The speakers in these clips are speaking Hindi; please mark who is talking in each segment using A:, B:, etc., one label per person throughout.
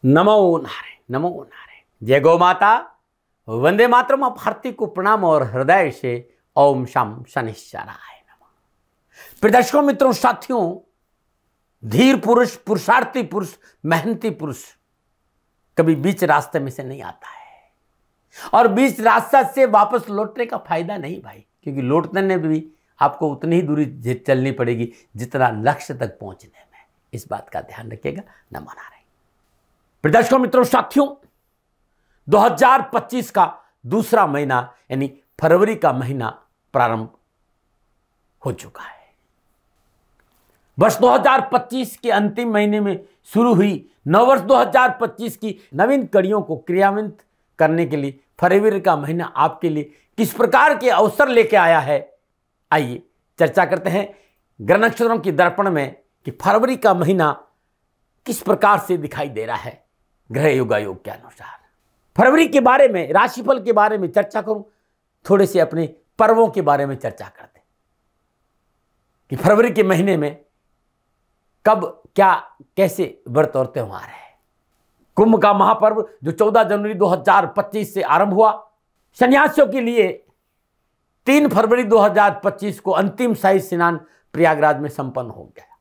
A: नमो नारायण, नमो नारायण। जय गौ माता, वंदे मातरम। आप भारती को प्रणाम और हृदय से ओम शम शनिश्चराय नमः। प्रदर्शकों, मित्रों, साथियों, धीर पुरुष, पुरुषार्थी पुरुष, मेहनती पुरुष कभी बीच रास्ते में से नहीं आता है। और बीच रास्ता से वापस लौटने का फायदा नहीं भाई, क्योंकि लौटने में भी आपको उतनी ही दूरी चलनी पड़ेगी जितना लक्ष्य तक पहुंचने में। इस बात का ध्यान रखिएगा। नमो नारायण। प्रदर्शकों, मित्रों, साथियों, 2025 का दूसरा महीना यानी फरवरी का महीना प्रारंभ हो चुका है। वर्ष 2025 के अंतिम महीने में शुरू हुई नववर्ष 2025 की नवीन कड़ियों को क्रियान्वित करने के लिए फरवरी का महीना आपके लिए किस प्रकार के अवसर लेके आया है, आइए चर्चा करते हैं ग्रह नक्षत्रों की दर्पण में कि फरवरी का महीना किस प्रकार से दिखाई दे रहा है ग्रह योगायोग के अनुसार। फरवरी के बारे में, राशिफल के बारे में चर्चा करूं, थोड़े से अपने पर्वों के बारे में चर्चा करते हैं कि फरवरी के महीने में कब क्या कैसे व्रत और त्योहार है। कुंभ का महापर्व जो 14 जनवरी 2025 से आरंभ हुआ, सन्यासियों के लिए 3 फरवरी 2025 को अंतिम शाही स्नान प्रयागराज में संपन्न हो गया।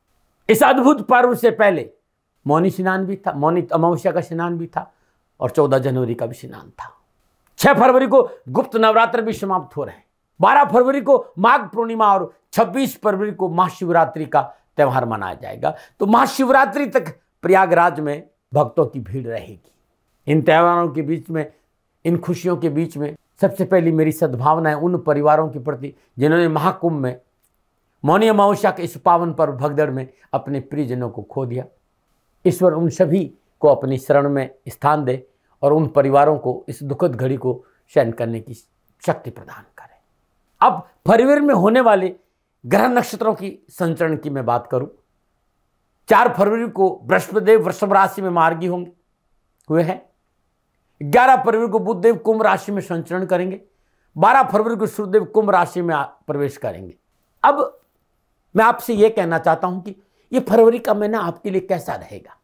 A: इस अद्भुत पर्व से पहले मौनी स्नान भी था, मौनी अमावस्या का स्नान भी था और 14 जनवरी का भी स्नान था। 6 फरवरी को गुप्त नवरात्र भी समाप्त हो रहे हैं। 12 फरवरी को माघ पूर्णिमा और 26 फरवरी को महाशिवरात्रि का त्यौहार मनाया जाएगा। तो महाशिवरात्रि तक प्रयागराज में भक्तों की भीड़ रहेगी। इन त्योहारों के बीच में, इन खुशियों के बीच में सबसे पहली मेरी सद्भावनाएं उन परिवारों के प्रति जिन्होंने महाकुंभ में मौनी अमावस्या के इस पावन पर्व भगदड़ में अपने प्रियजनों को खो दिया। ईश्वर उन सभी को अपनी शरण में स्थान दे और उन परिवारों को इस दुखद घड़ी को सहन करने की शक्ति प्रदान करे। अब फरवरी में होने वाले ग्रह नक्षत्रों की संचरण की मैं बात करूं, 4 फरवरी को बृहस्पतिदेव वृषभ राशि में मार्गी हुए हैं। 11 फरवरी को बुधदेव कुंभ राशि में संचरण करेंगे। 12 फरवरी को सूर्यदेव कुंभ राशि में प्रवेश करेंगे। अब मैं आपसे यह कहना चाहता हूं कि ये फरवरी का महीना आपके लिए कैसा रहेगा,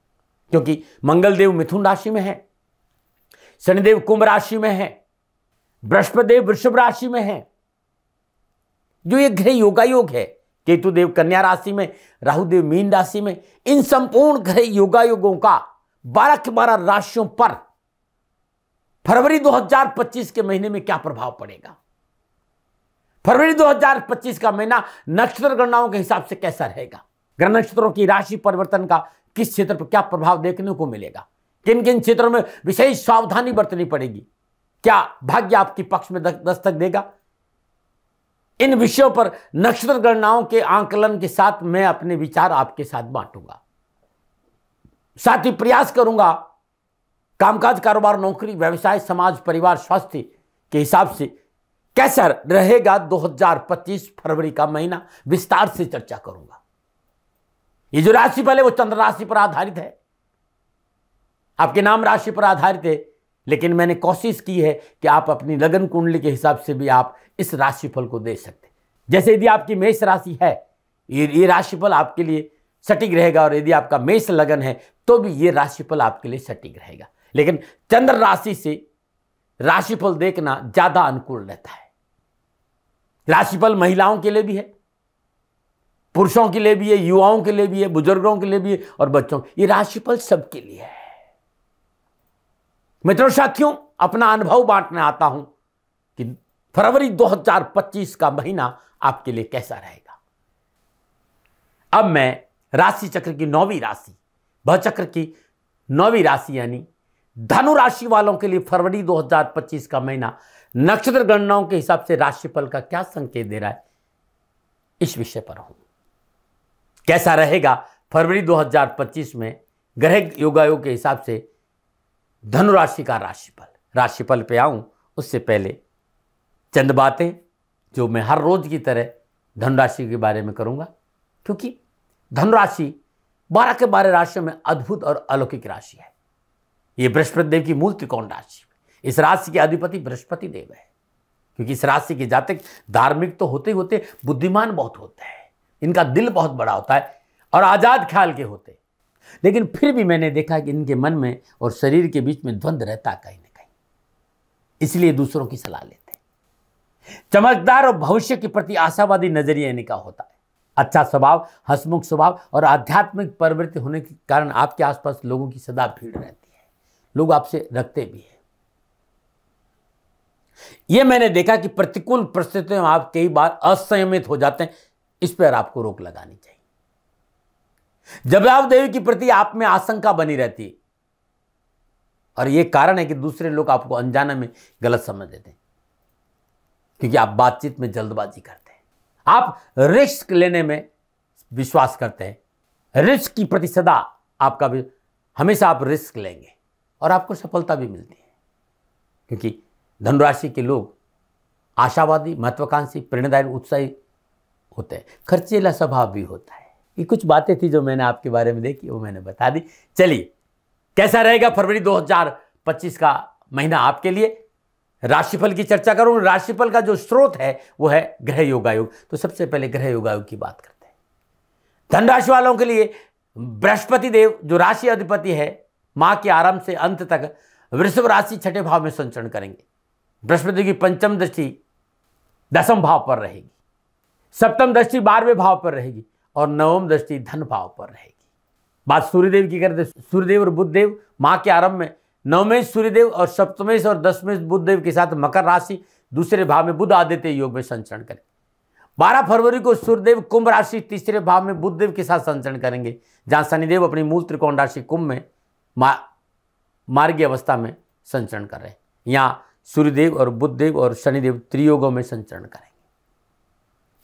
A: क्योंकि मंगलदेव मिथुन राशि में है, शनिदेव कुंभ राशि में है, बृहस्पतिदेव वृषभ राशि में है। जो ये ग्रह योगायोग है, केतुदेव कन्या राशि में, राहुदेव मीन राशि में, इन संपूर्ण ग्रह योगायोगों का 12 के 12 राशियों पर फरवरी 2025 के महीने में क्या प्रभाव पड़ेगा। फरवरी 2025 का महीना नक्षत्र गणनाओं के हिसाब से कैसा रहेगा, ग्रह नक्षत्रों की राशि परिवर्तन का किस क्षेत्र पर क्या प्रभाव देखने को मिलेगा, किन किन क्षेत्रों में विशेष सावधानी बरतनी पड़ेगी, क्या भाग्य आपके पक्ष में दस्तक देगा। इन विषयों पर नक्षत्र गणनाओं के आंकलन के साथ मैं अपने विचार आपके साथ बांटूंगा। साथ ही प्रयास करूंगा कामकाज, कारोबार, नौकरी, व्यवसाय, समाज, परिवार, स्वास्थ्य के हिसाब से कैसा रहेगा 2025 फरवरी का महीना, विस्तार से चर्चा करूंगा। ये जो राशि पहले वो चंद्र राशि पर आधारित है, आपके नाम राशि पर आधारित है, लेकिन मैंने कोशिश की है कि आप अपनी लगन कुंडली के हिसाब से भी आप इस राशिफल को दे सकते। जैसे यदि आपकी मेष राशि है, ये राशिफल आपके लिए सटीक रहेगा, और यदि आपका मेष लगन है तो भी ये राशिफल आपके लिए सटीक रहेगा। लेकिन चंद्र राशि से राशिफल देखना ज्यादा अनुकूल रहता है। राशिफल महिलाओं के लिए भी है, पुरुषों के लिए भी है, युवाओं के लिए भी है, बुजुर्गों के लिए भी है और बच्चों। ये राशिफल सबके लिए है। मित्रों, साथियों, अपना अनुभव बांटने आता हूं कि फरवरी 2025 का महीना आपके लिए कैसा रहेगा। अब मैं राशि चक्र की 9वीं राशि, भवचक्र की 9वीं राशि यानी धनु राशि वालों के लिए फरवरी 2025 का महीना नक्षत्र गणनाओं के हिसाब से राशिफल का क्या संकेत दे रहा है, इस विषय पर हूं। कैसा रहेगा फरवरी 2025 में ग्रह योगायोग के हिसाब से धनु राशि का राशिफल पे आऊं उससे पहले चंद बातें जो मैं हर रोज की तरह धनु राशि के बारे में करूंगा, क्योंकि धनु राशि 12 के 12 राशियों में अद्भुत और अलौकिक राशि है। ये बृहस्पति देव की मूल त्रिकोण राशि, इस राशि के अधिपति बृहस्पति देव है। क्योंकि इस राशि के जातक धार्मिक तो होते ही होते, बुद्धिमान बहुत होते हैं, इनका दिल बहुत बड़ा होता है और आजाद ख्याल के होते। लेकिन फिर भी मैंने देखा कि इनके मन में और शरीर के बीच में द्वंद्व रहता कहीं ना कहीं, इसलिए दूसरों की सलाह लेते हैं। चमकदार और भविष्य के प्रति आशावादी नजरिया इनका होता है। अच्छा स्वभाव, हंसमुख स्वभाव और आध्यात्मिक प्रवृत्ति होने के कारण आपके आसपास लोगों की सदा भीड़ रहती है, लोग आपसे रखते भी हैं। यह मैंने देखा कि प्रतिकूल परिस्थितियों में आप कई बार असंयमित हो जाते हैं, इस पर आपको रोक लगानी चाहिए। जवाब देवी के प्रति आप में आशंका बनी रहती है और यह कारण है कि दूसरे लोग आपको अनजाने में गलत समझ लेते हैं, क्योंकि आप बातचीत में जल्दबाजी करते हैं, आप रिस्क लेने में विश्वास करते हैं। रिस्क की प्रति सदा आपका भी, हमेशा आप रिस्क लेंगे और आपको सफलता भी मिलती है, क्योंकि धनुराशि के लोग आशावादी, महत्वाकांक्षी, प्रेरणादायी, उत्साही होते हैं। खर्चीला स्वभाव भी होता है। ये कुछ बातें थी जो मैंने आपके बारे में देखी, वो मैंने बता दी। चलिए, कैसा रहेगा फरवरी 2025 का महीना आपके लिए? राशिफल की चर्चा करूं। राशिफल का जो स्रोत है वो है ग्रह योगायोग। तो सबसे पहले ग्रह योगायोग की बात करते हैं। धनराशि वालों के लिए बृहस्पति देव जो राशि अधिपति है, माह के आरंभ से अंत तक वृषभ राशि छठे भाव में संचरण करेंगे। बृहस्पति की पंचम दृष्टि दसम भाव पर रहेगी, सप्तम दृष्टि 12वें भाव पर रहेगी और नवम दृष्टि धन भाव पर रहेगी। बात सूर्यदेव की करते, सूर्यदेव और बुधदेव माह के आरंभ में नवमेश सूर्यदेव और सप्तमेश और दसमेश बुधदेव के साथ मकर राशि दूसरे भाव में बुध आदित्य योग में संचरण करेंगे। 12 फरवरी को सूर्यदेव कुंभ राशि तीसरे भाव में बुधदेव के साथ संचरण करेंगे, जहां शनिदेव अपनी मूल त्रिकोण राशि कुंभ में मार्गीय अवस्था में संचरण कर रहे हैं। यहां सूर्यदेव और बुधदेव और शनिदेव त्रियोगों में संचरण करेंगे।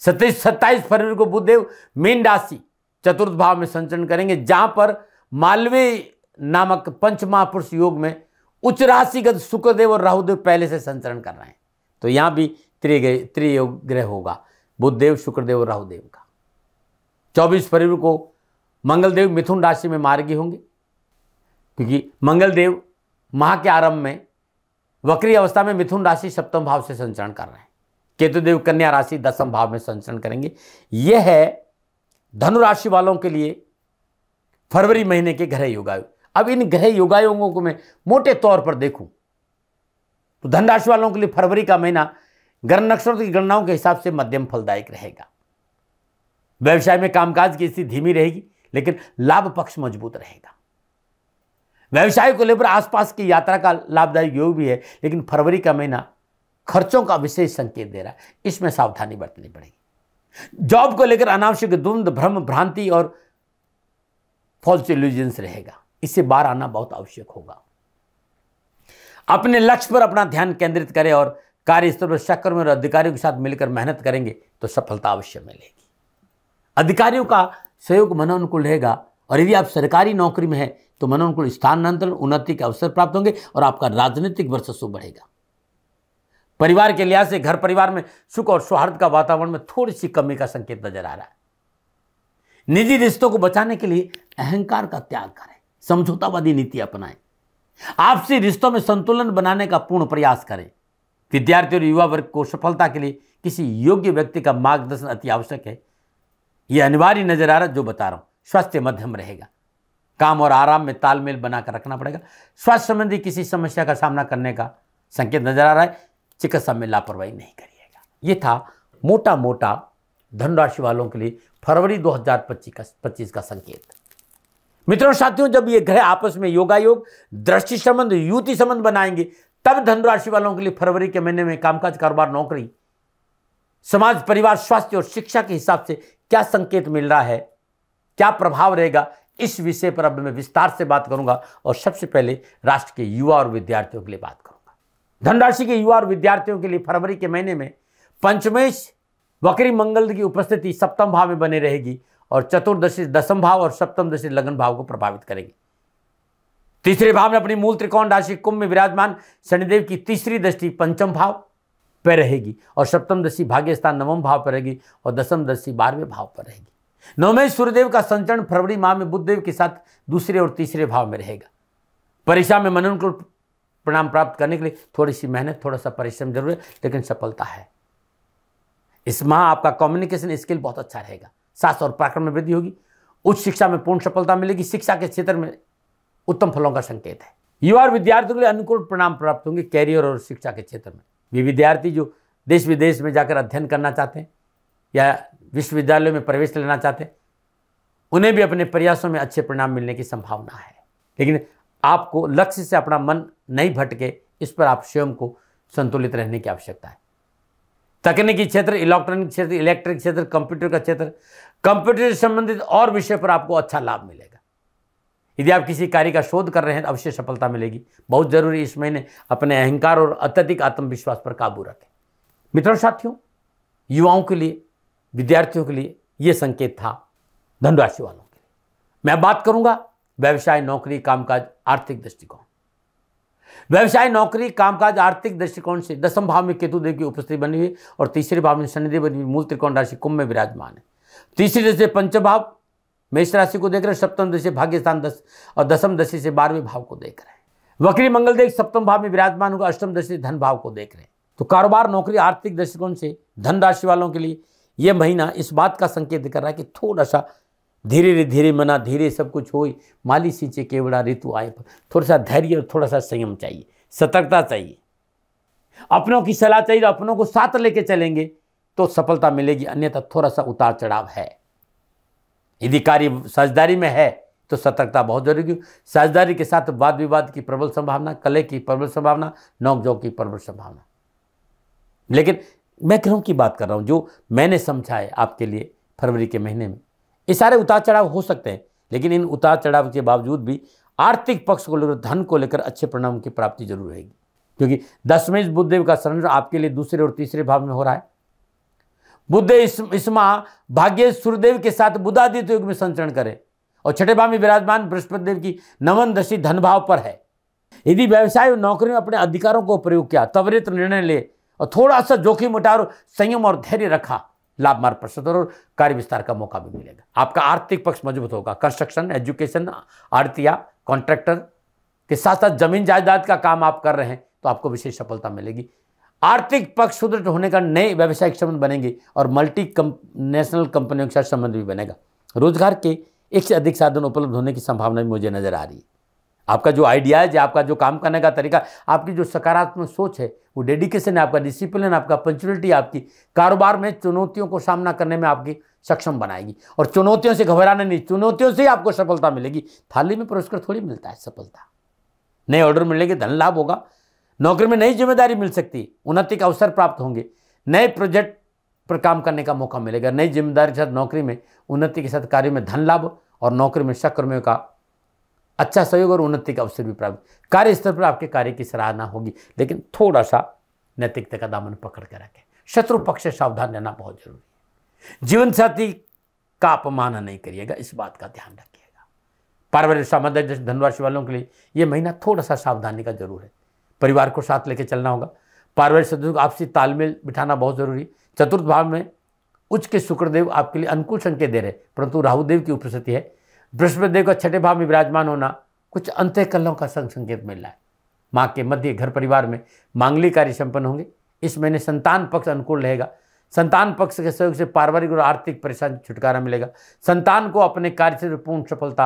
A: 27 फरवरी को बुधदेव मीन राशि चतुर्थ भाव में संचरण करेंगे, जहां पर मालवीय नामक पंच महापुरुष योग में उच्च राशिगत शुक्रदेव और राहुदेव पहले से संचरण कर रहे हैं। तो यहां भी त्रियोग ग्रह होगा, बुधदेव, शुक्रदेव और राहुदेव का। 24 फरवरी को मंगलदेव मिथुन राशि में मार्गी होंगे, क्योंकि मंगलदेव माह के आरंभ में वक्री अवस्था में मिथुन राशि सप्तम भाव से संचरण कर रहे हैं। केतुदेव कन्या राशि दसम भाव में संचरण करेंगे। यह है धनु राशि वालों के लिए फरवरी महीने के ग्रह योगायोग। अब इन ग्रह योगायोगों को मैं मोटे तौर पर देखूं तो धन राशि वालों के लिए फरवरी का महीना ग्रह नक्षत्रों की गणनाओं के हिसाब से मध्यम फलदायक रहेगा। व्यवसाय में कामकाज की स्थिति धीमी रहेगी, लेकिन लाभ पक्ष मजबूत रहेगा। व्यवसाय को लेकर आसपास की यात्रा का लाभदायक योग भी है, लेकिन फरवरी का महीना खर्चों का विशेष संकेत दे रहा है, इसमें सावधानी बरतनी पड़ेगी। जॉब को लेकर अनावश्यक द्वंद्व, भ्रम, भ्रांति और फॉल्स इल्यूजन्स रहेगा, इससे बाहर आना बहुत आवश्यक होगा। अपने लक्ष्य पर अपना ध्यान केंद्रित करें और कार्यस्थल पर सहकर्मी और अधिकारियों के साथ मिलकर मेहनत करेंगे तो सफलता अवश्य मिलेगी। अधिकारियों का सहयोग मनोनुकूल रहेगा और यदि आप सरकारी नौकरी में हैं तो मनोनुकूल स्थानांतरण, उन्नति के अवसर प्राप्त होंगे और आपका राजनीतिक वर्चस्व बढ़ेगा। परिवार के लिहाज से घर परिवार में सुख और सौहार्द का वातावरण में थोड़ी सी कमी का संकेत नजर आ रहा है। निजी रिश्तों को बचाने के लिए अहंकार का त्याग करें, समझौतावादी नीति अपनाएं, आपसी रिश्तों में संतुलन बनाने का पूर्ण प्रयास करें। विद्यार्थी और युवा वर्ग को सफलता के लिए किसी योग्य व्यक्ति का मार्गदर्शन अति आवश्यक है। यह अनिवार्य नजर आ रहा है जो बता रहा हूं। स्वास्थ्य मध्यम रहेगा, काम और आराम में तालमेल बनाकर रखना पड़ेगा। स्वास्थ्य संबंधी किसी समस्या का सामना करने का संकेत नजर आ रहा है, चिकित्सा में लापरवाही नहीं करिएगा। यह था मोटा मोटा धनुराशि वालों के लिए फरवरी 2025 का संकेत। मित्रों साथियों, जब ये ग्रह आपस में योगायोग, दृष्टि संबंध, युति संबंध बनाएंगे तब धनुराशि वालों के लिए फरवरी के महीने में कामकाज, कारोबार, नौकरी, समाज, परिवार, स्वास्थ्य और शिक्षा के हिसाब से क्या संकेत मिल रहा है, क्या प्रभाव रहेगा, इस विषय पर अब मैं विस्तार से बात करूंगा। और सबसे पहले राष्ट्र के युवा और विद्यार्थियों के लिए बात करूंगा। धनराशि के युवा और विद्यार्थियों के लिए फरवरी के महीने में पंचमेश वक्री मंगल की उपस्थिति सप्तम भाव में बनी रहेगी और चतुर्दशी दसम भाव और सप्तम दशी लगन भाव को प्रभावित करेगी। तीसरे भाव में अपनी मूल त्रिकोण राशि कुंभ में विराजमान शनिदेव की तीसरी दृष्टि पंचम भाव पर रहेगी और सप्तम दशी भाग्य स्थान नवम भाव पर रहेगी और दसम दशी 12वें भाव पर रहेगी। नवमेश सूर्यदेव का संचरण फरवरी माह में बुधदेव के साथ दूसरे और तीसरे भाव में रहेगा। परीक्षा में मनोनुकूल परिणाम प्राप्त करने के लिए थोड़ी सी मेहनत, थोड़ा सा परिश्रम जरूर है, लेकिन सफलता है। इस माह आपका कम्युनिकेशन स्किल बहुत अच्छा रहेगा। साहस और पराक्रम में वृद्धि होगी। उच्च शिक्षा में पूर्ण सफलता मिलेगी। शिक्षा के क्षेत्र में उत्तम फलों का संकेत है। युवा और विद्यार्थियों के लिए अनुकूल परिणाम प्राप्त होंगे कैरियर और शिक्षा के क्षेत्र में। ये विद्यार्थी जो देश विदेश में जाकर अध्ययन करना चाहते हैं या विश्वविद्यालय में प्रवेश लेना चाहते हैं, उन्हें भी अपने प्रयासों में अच्छे परिणाम मिलने की संभावना है। लेकिन आपको लक्ष्य से अपना मन नहीं भटके, इस पर आप स्वयं को संतुलित रहने की आवश्यकता है। तकनीकी क्षेत्र, इलेक्ट्रॉनिक क्षेत्र, इलेक्ट्रिक क्षेत्र, कंप्यूटर का क्षेत्र, कंप्यूटर से संबंधित और विषय पर आपको अच्छा लाभ मिलेगा। यदि आप किसी कार्य का शोध कर रहे हैं तो अवश्य सफलता मिलेगी। बहुत जरूरी इस महीने अपने अहंकार और अत्यधिक आत्मविश्वास पर काबू रखें। मित्रों साथियों, युवाओं के लिए, विद्यार्थियों के लिए यह संकेत था धनु राशि वालों के लिए। मैं बात करूंगा व्यवसाय, नौकरी, कामकाज, आर्थिक दृष्टिकोण। व्यवसाय, नौकरी, कामकाज, आर्थिक दृष्टिकोण से दसम भाव में केतु देव की उपस्थिति बनी हुई और तीसरे भाव में शनिदेव बनी हुई मूल त्रिकोण राशि कुंभ में विराजमान है। तीसरी दृष्टि से पंचम भाव मेष राशि को देख रहे हैं, सप्तम दृष्टि से भाग्य स्थान 10 और दसम दृष्टि से 12वें भाव को देख रहे हैं। वक्री मंगल देव सप्तम भाव में विराजमान होगा, अष्टम दृष्टि से धन भाव को देख रहे हैं। तो कारोबार, नौकरी, आर्थिक दृष्टिकोण से धन राशि वालों के लिए यह महीना इस बात का संकेत कर रहा है कि थोड़ा सा धीरे धीरे मना धीरे सब कुछ हो, माली सींचे केवड़ा ऋतु आए पर थोड़ा सा धैर्य और थोड़ा सा संयम चाहिए, सतर्कता चाहिए, अपनों की सलाह चाहिए। अपनों को साथ लेके चलेंगे तो सफलता मिलेगी, अन्यथा थोड़ा सा उतार चढ़ाव है। यदि कार्य साझेदारी में है तो सतर्कता बहुत जरूरी है। साझेदारी के साथ वाद विवाद की प्रबल संभावना, कलह की प्रबल संभावना, नोकझोंक की प्रबल संभावना। लेकिन मैं ग्रहों की बात कर रहा हूं जो मैंने समझा है आपके लिए फरवरी के महीने में। ये सारे उतार चढ़ाव हो सकते हैं, लेकिन इन उतार चढ़ाव के बावजूद भी आर्थिक पक्ष को लेकर, धन को लेकर अच्छे परिणाम की प्राप्ति जरूर रहेगी, क्योंकि दशमेश बुधदेव का संरक्षण आपके लिए दूसरे और तीसरे भाव में हो रहा है। बुध इस माह भाग्य सूर्यदेव के साथ बुधादित्य योग में संचरण करे और छठे भाव में विराजमान बृहस्पति देव की नवन दशा धन भाव पर है। यदि व्यवसाय और नौकरी में अपने अधिकारों को प्रयोग किया, त्वरित निर्णय ले और थोड़ा सा जोखिम उठा और संयम और धैर्य रखा, लाभ मार्ग प्रशस्त और कार्य विस्तार का मौका भी मिलेगा। आपका आर्थिक पक्ष मजबूत होगा। कंस्ट्रक्शन, एजुकेशन, आड़तिया, कॉन्ट्रैक्टर के साथ साथ जमीन जायदाद का काम आप कर रहे हैं तो आपको विशेष सफलता मिलेगी। आर्थिक पक्ष सुदृढ़ होने का नए व्यावसायिक संबंध बनेंगे और नेशनल कंपनियों के साथ संबंध भी बनेगा। रोजगार के एक से अधिक साधन उपलब्ध होने की संभावना भी मुझे नजर आ रही है। आपका जो आइडियाज है, आपका जो काम करने का तरीका, आपकी जो सकारात्मक सोच है, वो डेडिकेशन है, आपका डिसिप्लिन, आपका पंक्चुअलिटी आपकी कारोबार में चुनौतियों को सामना करने में आपकी सक्षम बनाएगी। और चुनौतियों से घबराना नहीं, चुनौतियों से ही आपको सफलता मिलेगी। थाली में पुरस्कार थोड़ी मिलता है सफलता। नए ऑर्डर मिलेंगे, धन लाभ होगा। नौकरी में नई जिम्मेदारी मिल सकती है, उन्नति का अवसर प्राप्त होंगे, नए प्रोजेक्ट पर काम करने का मौका मिलेगा। नई जिम्मेदारी के साथ नौकरी में उन्नति के साथ कार्य में धन लाभ और नौकरी में सहकर्मियों का अच्छा सहयोग और उन्नति का अवसर भी प्राप्त। कार्य स्तर पर आपके कार्य की सराहना होगी, लेकिन थोड़ा सा नैतिकता का दामन पकड़ के रखें। शत्रु पक्ष से सावधान रहना बहुत जरूरी है। जीवन साथी का अपमान नहीं करिएगा, इस बात का ध्यान रखिएगा। पारिवारिक सामंजस्य धनराशि वालों के लिए यह महीना थोड़ा सा सावधानी का जरूर है। परिवार को साथ लेकर चलना होगा। पारिवारिक सदस्यों को आपसी तालमेल बिठाना बहुत जरूरी। चतुर्थ भाव में उच्च के शुक्रदेव आपके लिए अनुकूल संकेत दे रहे, परंतु राहुदेव की उपस्थिति है। बृहस्पति देव का छठे भाव में विराजमान होना कुछ अंतःकलहों का संकेत मिल रहा है। माँ के मध्य घर परिवार में मांगलिक कार्य संपन्न होंगे। इस महीने संतान पक्ष अनुकूल रहेगा। संतान पक्ष के सहयोग से पारिवारिक और आर्थिक परेशानी छुटकारा मिलेगा। संतान को अपने कार्य से पूर्ण सफलता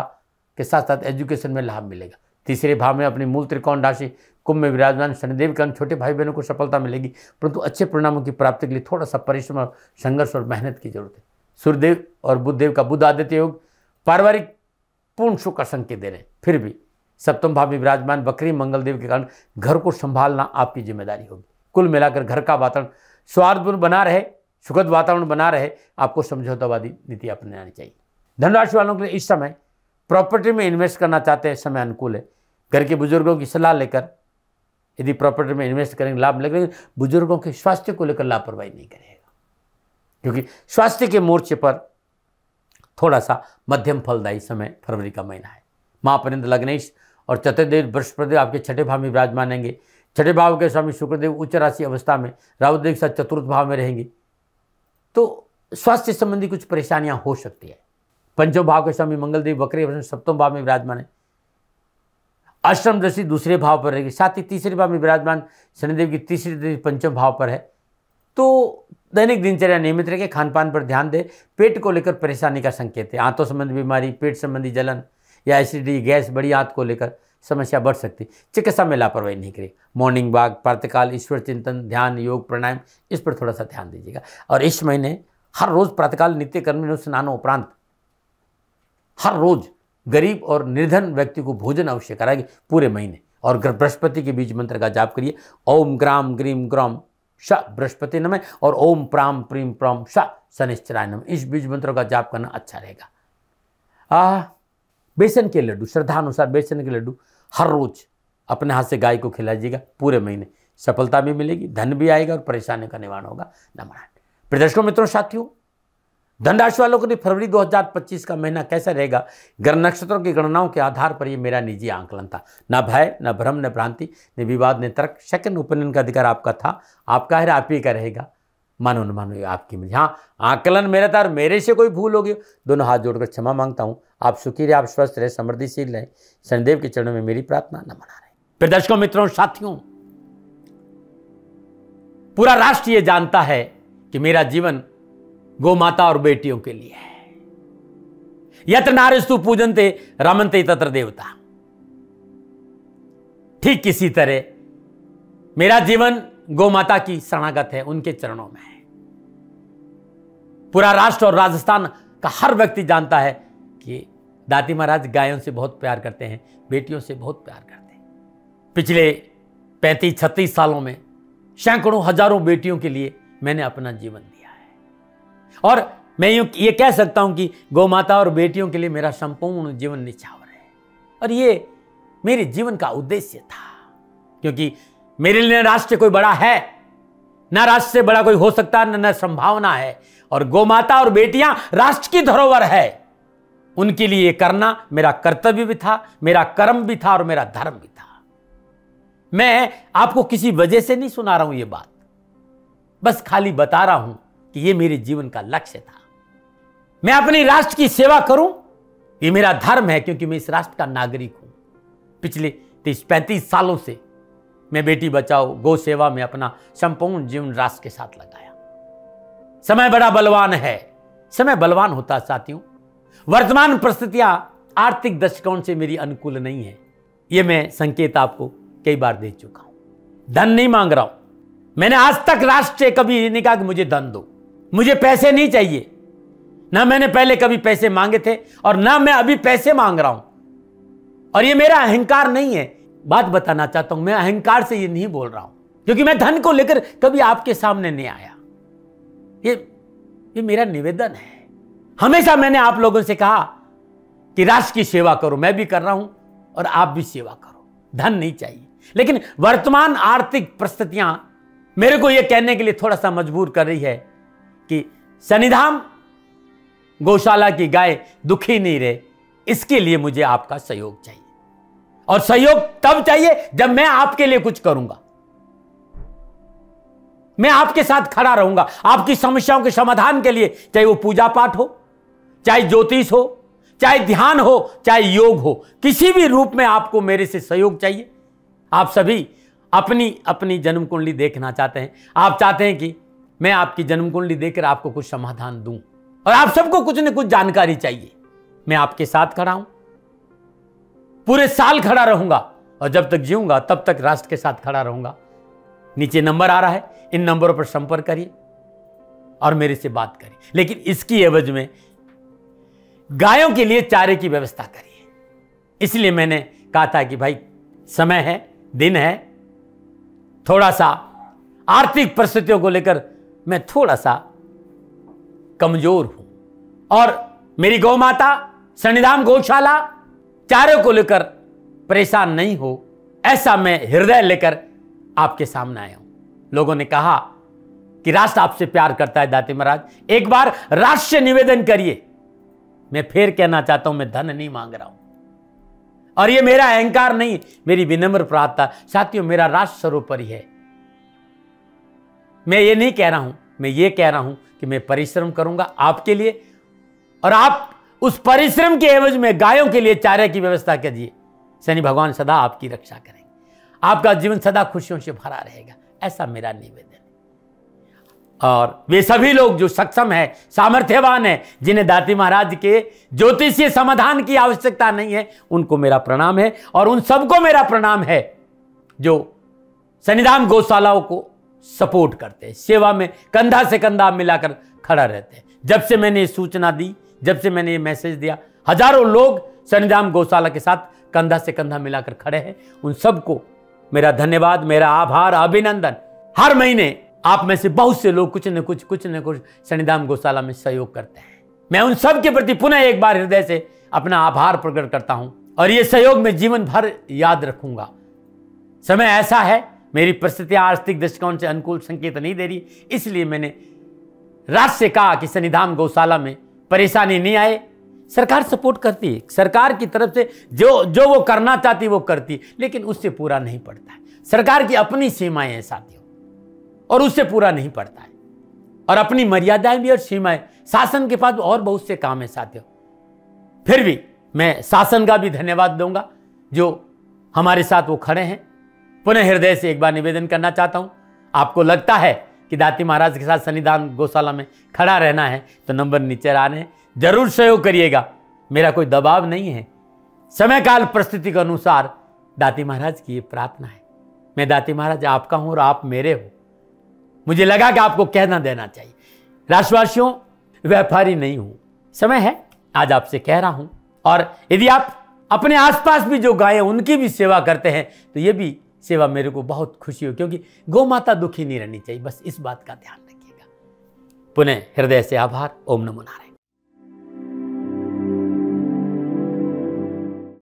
A: के साथ साथ एजुकेशन में लाभ मिलेगा। तीसरे भाव में अपनी मूल त्रिकोण राशि कुंभ में विराजमान शनिदेव के छोटे भाई बहनों को सफलता मिलेगी, परंतु अच्छे परिणामों की प्राप्ति के लिए थोड़ा सा परिश्रम और संघर्ष और मेहनत की जरूरत है। सूर्यदेव और बुधदेव का बुध आदित्य योग पारिवारिक पूर्ण सुख का संकेत दे रहे हैं। फिर भी सप्तम भाव में विराजमान वक्री मंगल देव के कारण घर को संभालना आपकी जिम्मेदारी होगी। कुल मिलाकर घर का वातावरण स्वास्थ्यपूर्ण बना रहे, सुखद वातावरण बना रहे, आपको समझौतावादी नीति अपनानी चाहिए। धनराशि वालों के लिए इस समय प्रॉपर्टी में इन्वेस्ट करना चाहते हैं, समय अनुकूल है। घर के बुजुर्गों की सलाह लेकर यदि प्रॉपर्टी में इन्वेस्ट करेंगे लाभ मिलेगा। बुजुर्गों के स्वास्थ्य को लेकर लापरवाही नहीं करेगा, क्योंकि स्वास्थ्य के मोर्चे पर थोड़ा सा मध्यम फलदायी समय फरवरी का महीना है। महापरिंद लग्नेश और चतुर्देव बृहस्पति आपके छठे भाव में विराजमान रहेंगे। छठे भाव के स्वामी शुक्रदेव उच्च राशि अवस्था में राहुदेव के साथ चतुर्थ भाव में रहेंगे, तो स्वास्थ्य संबंधी कुछ परेशानियां हो सकती है। पंचम भाव के स्वामी मंगलदेव वक्री सप्तम भाव में विराजमान है। अष्टम दृष्टि दूसरे भाव पर रहेगी, साथ ही तीसरे भाव में विराजमान शनिदेव की तीसरी दृष्टि पंचम भाव पर है। तो दैनिक दिनचर्या नियमित रखें, खान पान पर ध्यान दें। पेट को लेकर परेशानी का संकेत है, आंतों संबंधी बीमारी, पेट संबंधी जलन या एसिडिटी, गैस, बड़ी आंत को लेकर समस्या बढ़ सकती। चिकित्सा में लापरवाही नहीं करें। मॉर्निंग वॉक, प्रातःकाल, ईश्वर चिंतन, ध्यान, योग, प्राणायाम, इस पर थोड़ा सा ध्यान दीजिएगा। और इस महीने हर रोज प्रातःकाल नित्य कर्म स्नानों उपरांत हर रोज गरीब और निर्धन व्यक्ति को भोजन अवश्य कराएगी पूरे महीने। और बृहस्पति के बीज मंत्र का जाप करिए, ओम ग्राम ग्रीम ग्राम श बृहस्पति नमः और ओम प्राम प्रीम प्रम श शनिश्चराय नमः। इस बीज मंत्रों का जाप करना अच्छा रहेगा। बेसन के लड्डू, श्रद्धानुसार बेसन के लड्डू हर रोज अपने हाथ से गाय को खिलाइएगा पूरे महीने। सफलता भी मिलेगी, धन भी आएगा और परेशानी का निवारण होगा। नमः। प्रदर्शकों, मित्रों, साथियों, धन राशि वालों के लिए फरवरी 2025 का महीना कैसा रहेगा? ग्रह नक्षत्रों की गणनाओं के आधार पर यह मेरा निजी आंकलन था। न भय, न भ्रम, न भ्रांति, न विवाद, न तर्क। सेकंड ओपिनियन का अधिकार आपका था, आपका है, आप ही का रहेगा। मानो न मानो, आपकी मर्जी। हाँ, आंकलन मेरा था और मेरे से कोई भूल होगी, दोनों हाथ जोड़कर क्षमा मांगता हूँ। आप सुखी रहे, आप स्वस्थ रहे, समृद्धिशील रहे, शनिदेव के चरणों में मेरी प्रार्थना। न मना रहे। प्रदर्शकों, मित्रों, साथियों, पूरा राष्ट्र ये जानता है कि मेरा जीवन गौ माता और बेटियों के लिए है। यत्र नारीस्तु पूजन्ते रमन्ते तत्र देवता। ठीक किसी तरह मेरा जीवन गौ माता की शरणागत है, उनके चरणों में है। पूरा राष्ट्र और राजस्थान का हर व्यक्ति जानता है कि दाती महाराज गायों से बहुत प्यार करते हैं, बेटियों से बहुत प्यार करते हैं। पिछले 35-36 सालों में सैकड़ों हजारों बेटियों के लिए मैंने अपना जीवन दिया है। और मैं ये कह सकता हूं कि गौ माता और बेटियों के लिए मेरा संपूर्ण जीवन निछावर है। और ये मेरे जीवन का उद्देश्य था, क्योंकि मेरे लिए राष्ट्र कोई बड़ा है, ना राष्ट्र से बड़ा कोई हो सकता, न संभावना है। और गौ माता और बेटियां राष्ट्र की धरोहर है, उनके लिए ये करना मेरा कर्तव्य भी था, मेरा कर्म भी था और मेरा धर्म भी था। मैं आपको किसी वजह से नहीं सुना रहा हूं ये बात, बस खाली बता रहा हूं कि ये मेरे जीवन का लक्ष्य था। मैं अपने राष्ट्र की सेवा करूं, ये मेरा धर्म है, क्योंकि मैं इस राष्ट्र का नागरिक हूं। पिछले 30-35 सालों से मैं बेटी बचाओ, गौ सेवा में अपना संपूर्ण जीवन राष्ट्र के साथ लगाया। समय बड़ा बलवान है, समय बलवान होता है साथियों। वर्तमान परिस्थितियां आर्थिक दृष्टिकोण से मेरी अनुकूल नहीं है, यह मैं संकेत आपको कई बार दे चुका हूं। धन नहीं मांग रहा हूं, मैंने आज तक राष्ट्र से कभी नहीं कहा कि मुझे धन दो, मुझे पैसे नहीं चाहिए। ना मैंने पहले कभी पैसे मांगे थे और ना मैं अभी पैसे मांग रहा हूं। और ये मेरा अहंकार नहीं है। बात बताना चाहता हूं, मैं अहंकार से ये नहीं बोल रहा हूं, क्योंकि मैं धन को लेकर कभी आपके सामने नहीं आया। ये मेरा निवेदन है। हमेशा मैंने आप लोगों से कहा कि राष्ट्र की सेवा करो, मैं भी कर रहा हूं और आप भी सेवा करो। धन नहीं चाहिए, लेकिन वर्तमान आर्थिक परिस्थितियां मेरे को यह कहने के लिए थोड़ा सा मजबूर कर रही है कि शनिधाम गौशाला की गाय दुखी नहीं रहे, इसके लिए मुझे आपका सहयोग चाहिए। और सहयोग तब चाहिए जब मैं आपके लिए कुछ करूंगा, मैं आपके साथ खड़ा रहूंगा आपकी समस्याओं के समाधान के लिए। चाहे वो पूजा पाठ हो, चाहे ज्योतिष हो, चाहे ध्यान हो, चाहे योग हो, किसी भी रूप में आपको मेरे से सहयोग चाहिए। आप सभी अपनी अपनी जन्म कुंडली देखना चाहते हैं, आप चाहते हैं कि मैं आपकी जन्म कुंडली देखकर आपको कुछ समाधान दूं, और आप सबको कुछ न कुछ जानकारी चाहिए। मैं आपके साथ खड़ा हूं, पूरे साल खड़ा रहूंगा, और जब तक जीऊंगा तब तक राष्ट्र के साथ खड़ा रहूंगा। नीचे नंबर आ रहा है, इन नंबरों पर संपर्क करिए और मेरे से बात करिए, लेकिन इसकी एवज में गायों के लिए चारे की व्यवस्था करिए। इसलिए मैंने कहा था कि भाई समय है, दिन है, थोड़ा सा आर्थिक परिस्थितियों को लेकर मैं थोड़ा सा कमजोर हूं, और मेरी गौ माता शनिधाम गौशाला चारे को लेकर परेशान नहीं हो, ऐसा मैं हृदय लेकर आपके सामने आया हूं। लोगों ने कहा कि राष्ट्र आपसे प्यार करता है दाती महाराज, एक बार राष्ट्र से निवेदन करिए। मैं फिर कहना चाहता हूं, मैं धन नहीं मांग रहा हूं, और यह मेरा अहंकार नहीं, मेरी विनम्र प्रार्थना। साथियों, मेरा राष्ट्र सर्वोपरि है। मैं ये नहीं कह रहा हूं, मैं ये कह रहा हूं कि मैं परिश्रम करूंगा आपके लिए, और आप उस परिश्रम के एवज में गायों के लिए चारे की व्यवस्था कीजिए। शनि भगवान सदा आपकी रक्षा करेंगे, आपका जीवन सदा खुशियों से भरा रहेगा, ऐसा मेरा निवेदन है। और वे सभी लोग जो सक्षम है, सामर्थ्यवान है, जिन्हें दाती महाराज के ज्योतिषीय समाधान की आवश्यकता नहीं है, उनको मेरा प्रणाम है। और उन सबको मेरा प्रणाम है जो शनिधाम गौशालाओं को सपोर्ट करते हैं, सेवा में कंधा से कंधा मिलाकर खड़ा रहते हैं। जब से मैंने ये सूचना दी, जब से मैंने ये मैसेज दिया, हजारों लोग शनिधाम गौशाला के साथ कंधा से कंधा मिलाकर खड़े हैं। उन सबको मेरा धन्यवाद, मेरा आभार, अभिनंदन। हर महीने आप में से बहुत से लोग कुछ न कुछ शनिधाम गौशाला में सहयोग करते हैं। मैं उन सब के प्रति पुनः एक बार हृदय से अपना आभार प्रकट करता हूं और ये सहयोग मैं जीवन भर याद रखूंगा। समय ऐसा है, मेरी परिस्थितियां आर्थिक दृष्टिकोण से अनुकूल संकेत नहीं दे रही, इसलिए मैंने राज से कहा कि शनिधाम गौशाला में परेशानी नहीं आए। सरकार सपोर्ट करती है, सरकार की तरफ से जो वो करना चाहती वो करती, लेकिन उससे पूरा नहीं पड़ता है। सरकार की अपनी सीमाएं हैं साथियों, और उससे पूरा नहीं पड़ता है, और अपनी मर्यादाएं भी और सीमाएं। शासन के पास और बहुत से काम है साथियों। फिर भी मैं शासन का भी धन्यवाद दूंगा जो हमारे साथ वो खड़े हैं। पुनः हृदय से एक बार निवेदन करना चाहता हूं, आपको लगता है कि दाती महाराज के साथ शनिधाम गौशाला में खड़ा रहना है तो नंबर नीचे आ रहे हैं, जरूर सहयोग करिएगा। मेरा कोई दबाव नहीं है, समय काल परिस्थिति के अनुसार दाती महाराज की ये प्रार्थना है। मैं दाती महाराज आपका हूं और आप मेरे हो। मुझे लगा कि आपको कहना देना चाहिए। राशिवासियों, व्यापारी नहीं हूं, समय है आज आपसे कह रहा हूं। और यदि आप अपने आसपास भी जो गायें उनकी भी सेवा करते हैं तो ये भी सेवा मेरे को बहुत खुशी हो, क्योंकि गौ माता दुखी नहीं रहनी चाहिए। बस इस बात का ध्यान रखिएगा। पुनः हृदय से आभार। ओम नमो नारायण।